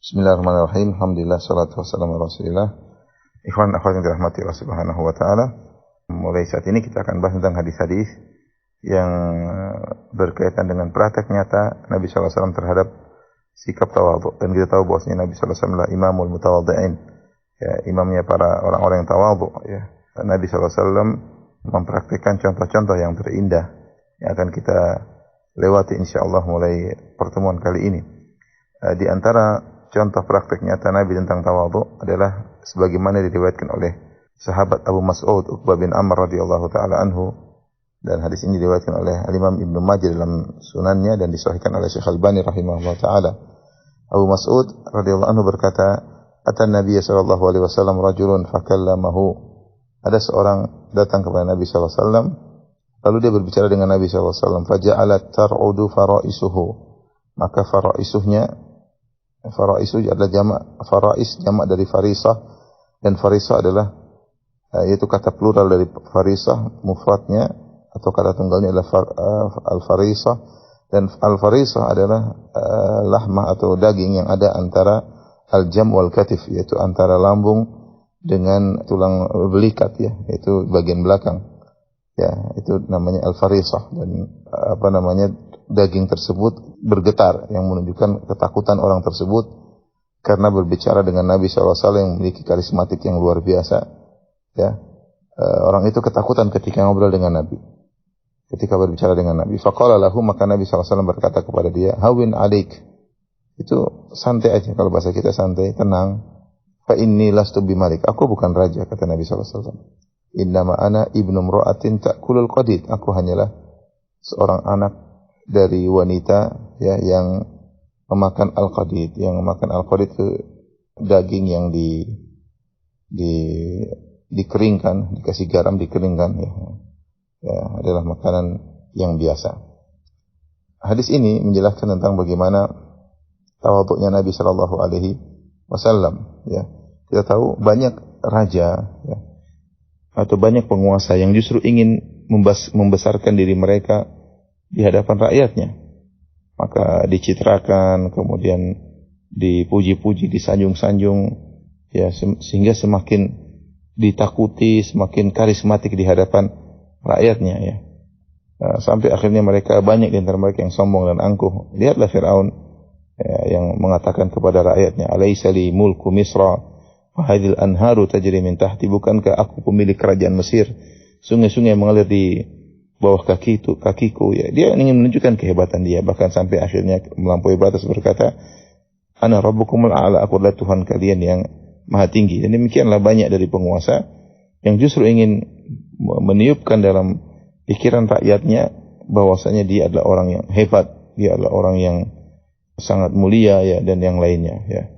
Bismillahirrahmanirrahim. Alhamdulillah, salatu wassalamu ala Rasulillah. Ikhwan akhwat yang dirahmati Allah Subhanahu wa taala. Mulai saat ini kita akan bahas tentang hadis-hadis yang berkaitan dengan praktek nyata Nabi sallallahu alaihi wasallam terhadap sikap tawadhu. Dan kita tahu bahwasanya Nabi sallallahu alaihi wasallam imamul mutawadhi'in. Ya, imamnya para orang-orang yang tawadhu, ya. Nabi sallallahu alaihi wasallam mempraktikkan contoh-contoh yang terindah yang akan kita lewati insyaallah mulai pertemuan kali ini. Di antara contoh praktek nyata Nabi tentang tawadhu adalah sebagaimana diriwayatkan oleh sahabat Abu Mas'ud Uqbah bin Amr radhiyallahu taala anhu, dan hadis ini diriwayatkan oleh Imam Ibnu Majah dalam sunannya dan disahihkan oleh Syekh Albani rahimahullah taala. Abu Mas'ud radhiyallahu anhu berkata, "Atan Nabiy sallallahu alaihi wasallam rajulun fakallamahu." Ada seorang datang kepada Nabi sallallahu alaihi wasallam, lalu dia berbicara dengan Nabi sallallahu alaihi wasallam, faja'alat tar'udu faraisuhu. Maka faraisu adalah jamak dari farisah, dan farisah adalah yaitu kata plural dari farisah, mufradnya atau kata tunggalnya adalah al-farisah, dan al-farisah adalah lahmah atau daging yang ada antara al-jam wal katif, yaitu antara lambung dengan tulang belikat, ya, yaitu bagian belakang. Ya, itu namanya al-farisah, dan daging tersebut bergetar yang menunjukkan ketakutan orang tersebut karena berbicara dengan Nabi SAW yang memiliki karismatik yang luar biasa. Ya, orang itu ketakutan ketika ngobrol dengan Nabi, ketika berbicara dengan Nabi. Faqala lahu, maka Nabi SAW berkata kepada dia, hawin alik, itu santai aja, kalau bahasa kita santai, tenang. Fa inni lastu bimalik, aku bukan raja, kata Nabi SAW. Innama ana ibnu mra'atin ta'kulul qadid, aku hanyalah seorang anak dari wanita, ya, yang memakan al-qadid. Yang memakan al-qadid itu daging yang dikeringkan, dikasih garam, dikeringkan, ya. Ya, adalah makanan yang biasa. Hadis ini menjelaskan tentang bagaimana tawadhu'nya Nabi sallallahu alaihi wasallam, ya. Kita tahu banyak raja, ya, atau banyak penguasa yang justru ingin membesarkan diri mereka di hadapan rakyatnya, maka dicitrakan, kemudian dipuji-puji, disanjung-sanjung, ya, sehingga semakin ditakuti, semakin karismatik di hadapan rakyatnya, ya. Sampai akhirnya mereka, banyak di antara mereka yang sombong dan angkuh. Lihatlah Fir'aun, ya, yang mengatakan kepada rakyatnya, "Alaisa li mulku Misra wa hadhil anharu tajri min tahti." Bukankah aku pemilik kerajaan Mesir? Sungai-sungai mengalir di bawah kakiku, ya. Dia ingin menunjukkan kehebatan dia, bahkan sampai akhirnya melampaui batas, berkata, "Ana rabbukumul a'la," aku adalah Tuhan kalian yang maha tinggi. Dan demikianlah banyak dari penguasa yang justru ingin meniupkan dalam pikiran rakyatnya bahwasanya dia adalah orang yang hebat, dia adalah orang yang sangat mulia, ya, dan yang lainnya, ya.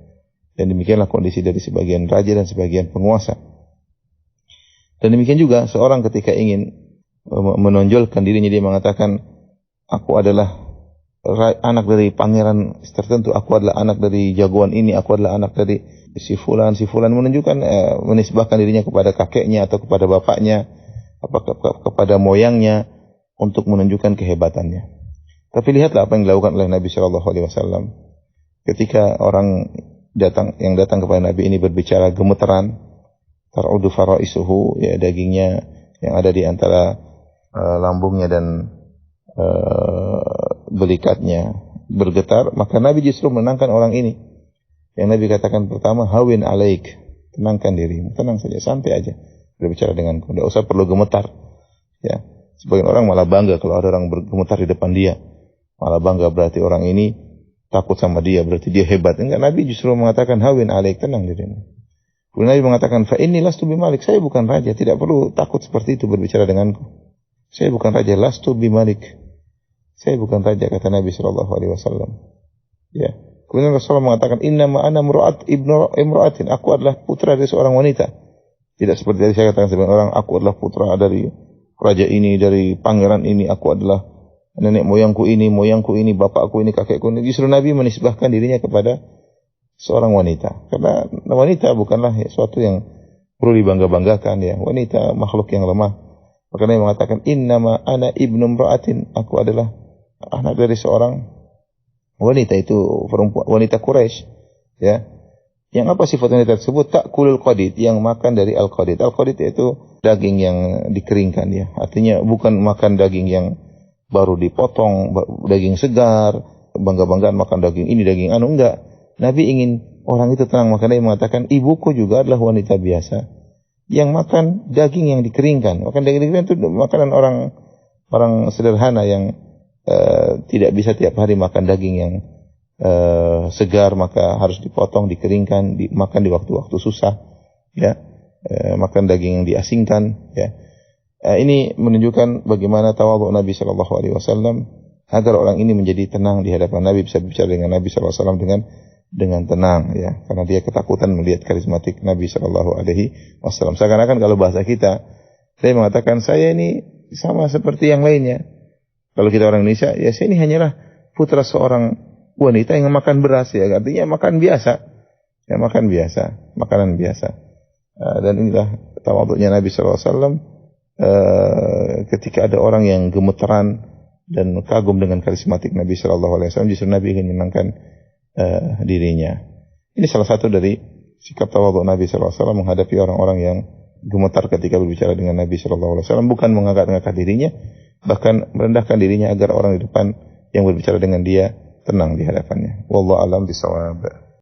Dan demikianlah kondisi dari sebagian raja dan sebagian penguasa. Dan demikian juga seorang ketika ingin menonjolkan dirinya, dia mengatakan, aku adalah anak dari pangeran tertentu, aku adalah anak dari jagoan ini, aku adalah anak dari si fulan, menunjukkan, menisbahkan dirinya kepada kakeknya atau kepada bapaknya, kepada moyangnya, untuk menunjukkan kehebatannya. Tapi lihatlah apa yang dilakukan oleh Nabi Shallallahu Alaihi Wasallam ketika orang yang datang kepada Nabi ini berbicara gemeteran, tar'udu faraisuhu, ya, dagingnya yang ada di antara lambungnya dan belikatnya bergetar, maka Nabi justru menenangkan orang ini. Yang Nabi katakan pertama, hawin alaik, tenangkan dirimu, tenang saja, santai aja berbicara denganku, tidak usah perlu gemetar, ya. Sebagian orang malah bangga kalau ada orang bergemetar di depan dia, malah bangga, berarti orang ini takut sama dia, berarti dia hebat. Enggak, Nabi justru mengatakan hawin alaik, tenang dirimu. Kemudian Nabi mengatakan, fa inni lastu bimalik, saya bukan raja, tidak perlu takut seperti itu berbicara denganku. Saya bukan raja, lastu bimalik, saya bukan raja, kata Nabi sallallahu alaihi wasallam. Ya. Kemudian Rasulullah mengatakan, innama ana ibnu imra'atin, aku adalah putra dari seorang wanita. Tidak seperti tadi saya katakan sebagian orang, aku adalah putra dari raja ini, dari pangeran ini, aku adalah nenek moyangku ini, bapakku ini, kakekku ini. Justru Nabi menisbahkan dirinya kepada seorang wanita. Karena wanita bukanlah sesuatu yang perlu dibangga-banggakan, ya. Wanita makhluk yang lemah. Maka Nabi mengatakan, innama ana ibnu imra'atin, aku adalah anak dari seorang wanita, itu perempuan, wanita Quraisy, Ya. Yang apa sifat wanita tersebut? Ta'kulul qadid, yang makan dari al-qadid. Al-qadid itu daging yang dikeringkan ya. Artinya bukan makan daging yang baru dipotong, daging segar, bangga-banggaan makan daging ini, daging anu, enggak. Nabi ingin orang itu tenang, maka dia mengatakan, ibuku juga adalah wanita biasa yang makan daging yang dikeringkan. Makan daging dikeringkan itu makanan orang sederhana yang tidak bisa tiap hari makan daging yang segar, maka harus dipotong, dikeringkan, dimakan di waktu-waktu susah, ya. Makan daging yang diasingkan, ya. Ini menunjukkan bagaimana tawadhu Nabi Shallallahu Alaihi Wasallam agar orang ini menjadi tenang di hadapan Nabi, bisa bicara dengan Nabi Shallallahu Alaihi Wasallam dengan tenang, ya, karena dia ketakutan melihat karismatik Nabi Shallallahu Alaihi Wasallam. Seakan-akan kalau bahasa kita, saya mengatakan saya ini sama seperti yang lainnya. Kalau kita orang Indonesia, ya saya ini hanyalah putra seorang wanita yang makan beras, ya, artinya makan biasa, ya, makan biasa, makanan biasa. Dan inilah tawadhunya Nabi Shallallahu Alaihi Wasallam. Ketika ada orang yang gemeteran dan kagum dengan karismatik Nabi Shallallahu Alaihi Wasallam, justru Nabi ingin menenangkan dirinya. Ini salah satu dari sikap tawadhu Nabi Shallallahu Alaihi Wasallam menghadapi orang-orang yang gemetar ketika berbicara dengan Nabi Shallallahu Alaihi Wasallam, bukan mengangkat-angkat dirinya, bahkan merendahkan dirinya agar orang di depan yang berbicara dengan dia tenang di hadapannya. Wallahu a'lam bishawab.